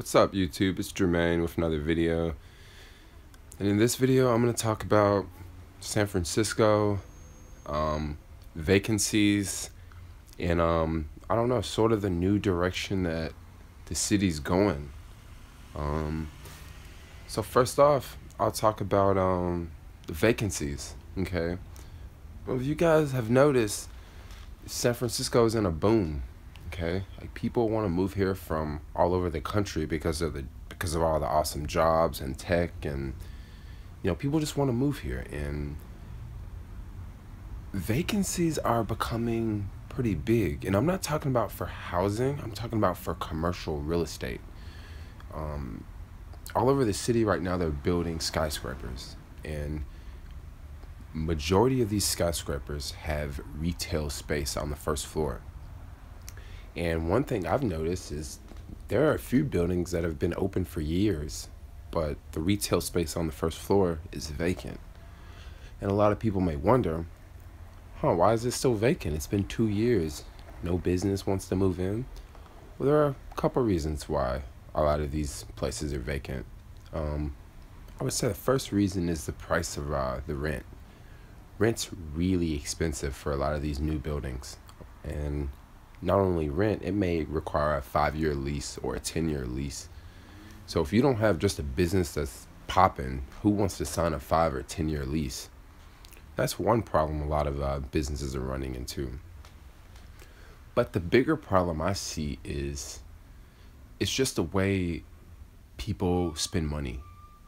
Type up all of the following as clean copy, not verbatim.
What's up, YouTube? It's Jermaine with another video. And in this video, I'm going to talk about San Francisco, vacancies, and I don't know, sort of the new direction that the city's going. So first off, I'll talk about the vacancies, okay? Well, if you guys have noticed, San Francisco is in a boom. Okay, like people want to move here from all over the country because of all the awesome jobs and tech, and people just want to move here, and vacancies are becoming pretty big. And I'm not talking about for housing, I'm talking about for commercial real estate. All over the city right now, they're building skyscrapers, and majority of these skyscrapers have retail space on the first floor. And one thing I've noticed is there are a few buildings that have been open for years, but the retail space on the first floor is vacant. And a lot of people may wonder, why is it still vacant? It's been 2 years. No business wants to move in. Well, there are a couple reasons why a lot of these places are vacant. I would say the first reason is the price of the rent. Rent's really expensive for a lot of these new buildings. And not only rent, it may require a 5-year lease or a 10-year lease. So if you don't have just a business that's popping, who wants to sign a 5 or 10-year lease? That's one problem a lot of businesses are running into. But the bigger problem I see is it's just the way people spend money,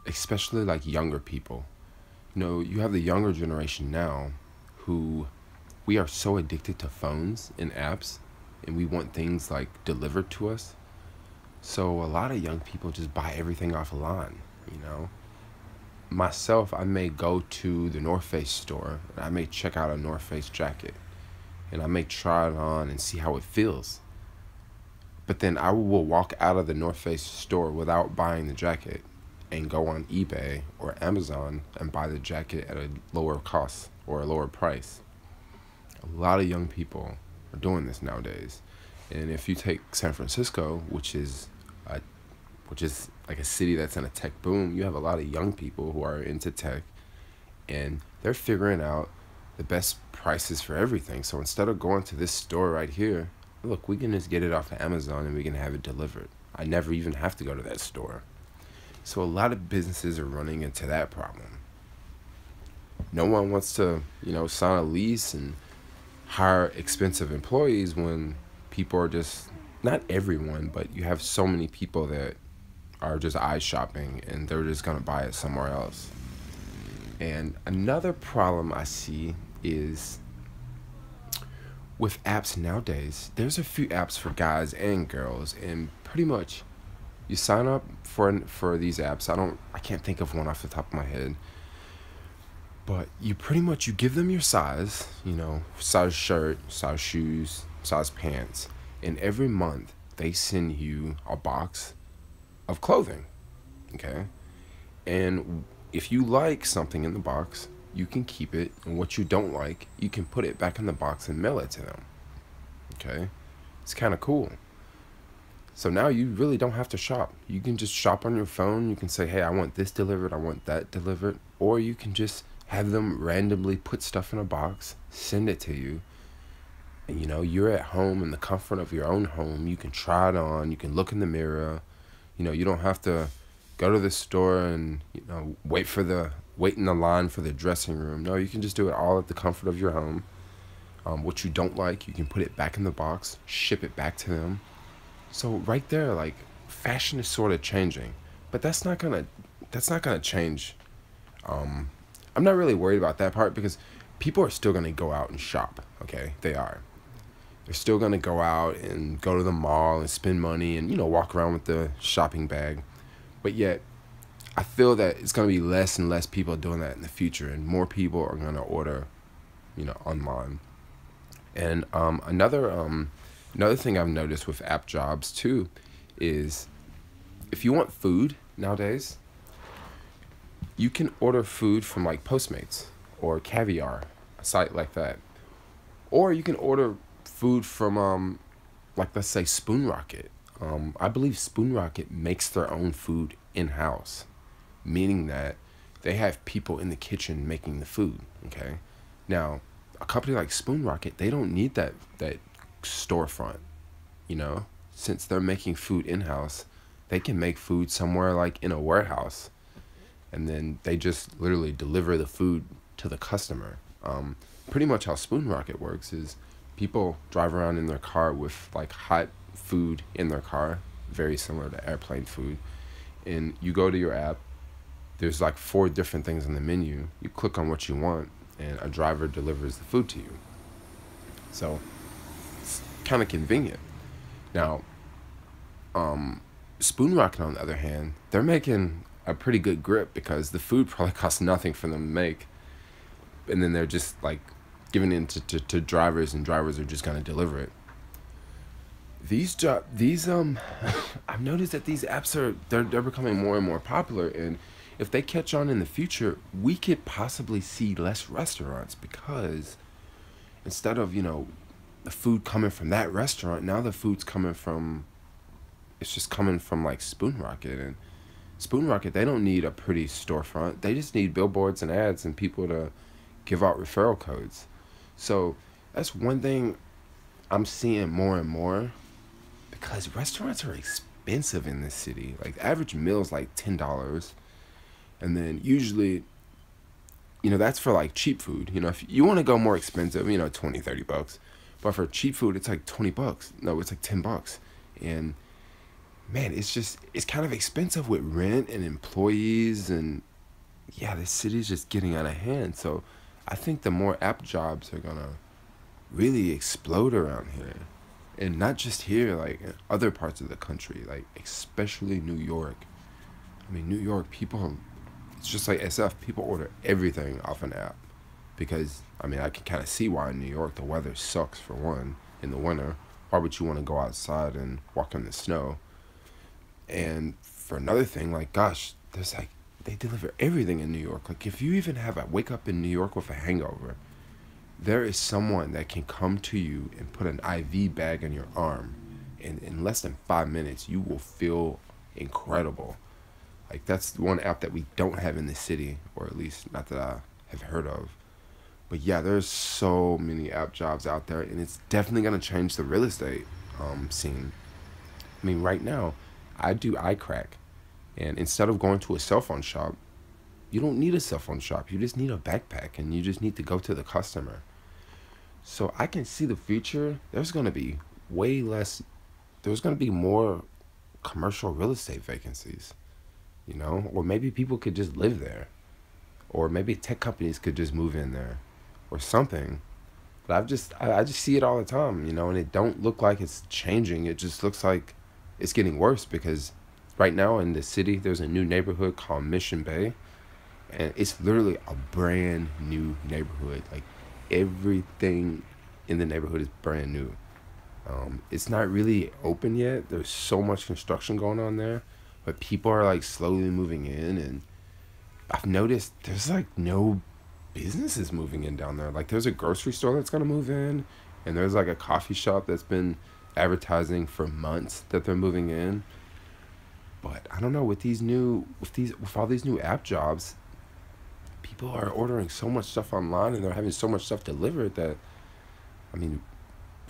especially like younger people. You have the younger generation now who we are so addicted to phones and apps, and we want things like delivered to us. So a lot of young people just buy everything offline. Myself, I may go to the North Face store and I may check out a North Face jacket and I may try it on and see how it feels. But then I will walk out of the North Face store without buying the jacket and go on eBay or Amazon and buy the jacket at a lower cost or a lower price. A lot of young people are doing this nowadays. And if you take San Francisco, which is like a city that's in a tech boom, you have a lot of young people who are into tech, and they're figuring out the best prices for everything. So instead of going to this store right here, look, we can just get it off of Amazon and we can have it delivered. I never even have to go to that store. So a lot of businesses are running into that problem. No one wants to, sign a lease and hire expensive employees when people are just, not everyone, but you have so many people that are just eye shopping and they're just going to buy it somewhere else. And another problem I see is with apps nowadays. There's a few apps for guys and girls, and pretty much you sign up for these apps. I can't think of one off the top of my head. But you give them your size, size shirt, size shoes, size pants. And every month they send you a box of clothing, okay? And if you like something in the box, you can keep it. And what you don't like, you can put it back in the box and mail it to them, okay? It's kind of cool. So now you really don't have to shop. You can just shop on your phone. You can say, hey, I want this delivered, I want that delivered. Or you can just have them randomly put stuff in a box, send it to you, and you're at home in the comfort of your own home. You can try it on, you can look in the mirror. You don't have to go to the store and wait in the line for the dressing room. No, you can just do it all at the comfort of your home. What you don't like, you can put it back in the box, ship it back to them. So right there, like, fashion is sort of changing, but that's not gonna change. I'm not really worried about that part because people are still going to go out and shop, okay? They are. They're still going to go out and go to the mall and spend money and, walk around with the shopping bag. But yet, I feel that it's going to be less and less people doing that in the future, and more people are going to order, online. And another thing I've noticed with app jobs, too, is if you want food nowadays, you can order food from like Postmates or Caviar, a site like that. Or you can order food from like, let's say, Spoon Rocket. I believe Spoon Rocket makes their own food in-house, meaning that they have people in the kitchen making the food. Okay, now a company like Spoon Rocket, they don't need that storefront. You know, since they're making food in-house, they can make food somewhere like in a warehouse, and then they just literally deliver the food to the customer. Pretty much how Spoon Rocket works is people drive around in their car with like hot food in their car, very similar to airplane food, and you go to your app. There's like 4 different things in the menu. You click on what you want, and a driver delivers the food to you. So it's kind of convenient. Now, Spoon Rocket, on the other hand, they're making a pretty good grip because the food probably costs nothing for them to make, and then they're just like giving it to drivers, and drivers are just gonna deliver it. I've noticed that these apps they're becoming more and more popular, and if they catch on in the future, we could possibly see less restaurants because instead of the food coming from that restaurant, now the food's coming from it's just coming from like Spoon Rocket. And Spoon Rocket, they don't need a pretty storefront. They just need billboards and ads and people to give out referral codes. So that's one thing I'm seeing more and more, because restaurants are expensive in this city. Like the average meal is like $10. And then usually, that's for like cheap food. If you want to go more expensive, $20-$30. But for cheap food, it's like $20. No, it's like $10. And man, it's kind of expensive with rent and employees, and yeah, this city's just getting out of hand. So I think the more app jobs are gonna really explode around here, and not just here, like in other parts of the country, like especially New York. I mean, New York people, it's just like SF. People order everything off an app because I can kind of see why in New York the weather sucks for one in the winter. Why would you want to go outside and walk in the snow? And for another thing, like, gosh, there's like, they deliver everything in New York. Like, if you even wake up in New York with a hangover, there is someone that can come to you and put an IV bag on your arm. And in less than 5 minutes, you will feel incredible. Like, that's one app that we don't have in the city, or at least not that I have heard of. But yeah, there's so many app jobs out there, and it's definitely going to change the real estate scene. Right now, I do iCrack, and instead of going to a cell phone shop, you don't need a cell phone shop. You just need a backpack, and you just need to go to the customer. So I can see the future. There's going to be more commercial real estate vacancies, or maybe people could just live there, or maybe tech companies could just move in there, or something. But I just see it all the time, and it don't look like it's changing. It just looks like it's getting worse, because right now in the city, there's a new neighborhood called Mission Bay, and it's literally a brand new neighborhood. Like, everything in the neighborhood is brand new. It's not really open yet. There's so much construction going on there, but people are like slowly moving in, and I've noticed there's like no businesses moving in down there. Like, there's a grocery store that's gonna move in, and there's like a coffee shop that's been advertising for months that they're moving in. But I don't know, with all these new app jobs, people are ordering so much stuff online, and they're having so much stuff delivered that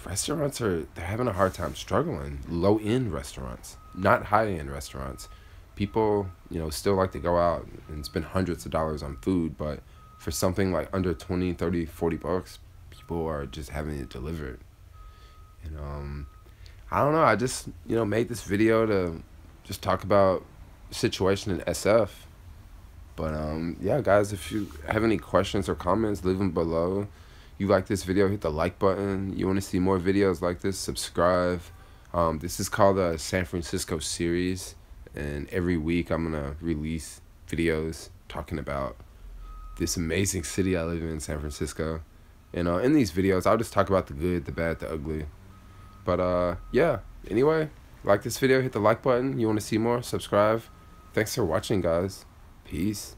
restaurants they're having a hard time struggling. Low-end restaurants, not high-end restaurants. People, still like to go out and spend hundreds of dollars on food, but for something like under 20, 30, 40 bucks, people are just having it delivered. And I don't know, I just made this video to just talk about the situation in SF. But yeah, guys, if you have any questions or comments, leave them below. You like this video, hit the like button. You want to see more videos like this, subscribe. This is called the San Francisco series, and every week I'm gonna release videos talking about this amazing city I live in, San Francisco. And in these videos, I'll just talk about the good, the bad, the ugly. But yeah, anyway, like this video, hit the like button. You want to see more, subscribe. Thanks for watching, guys. Peace.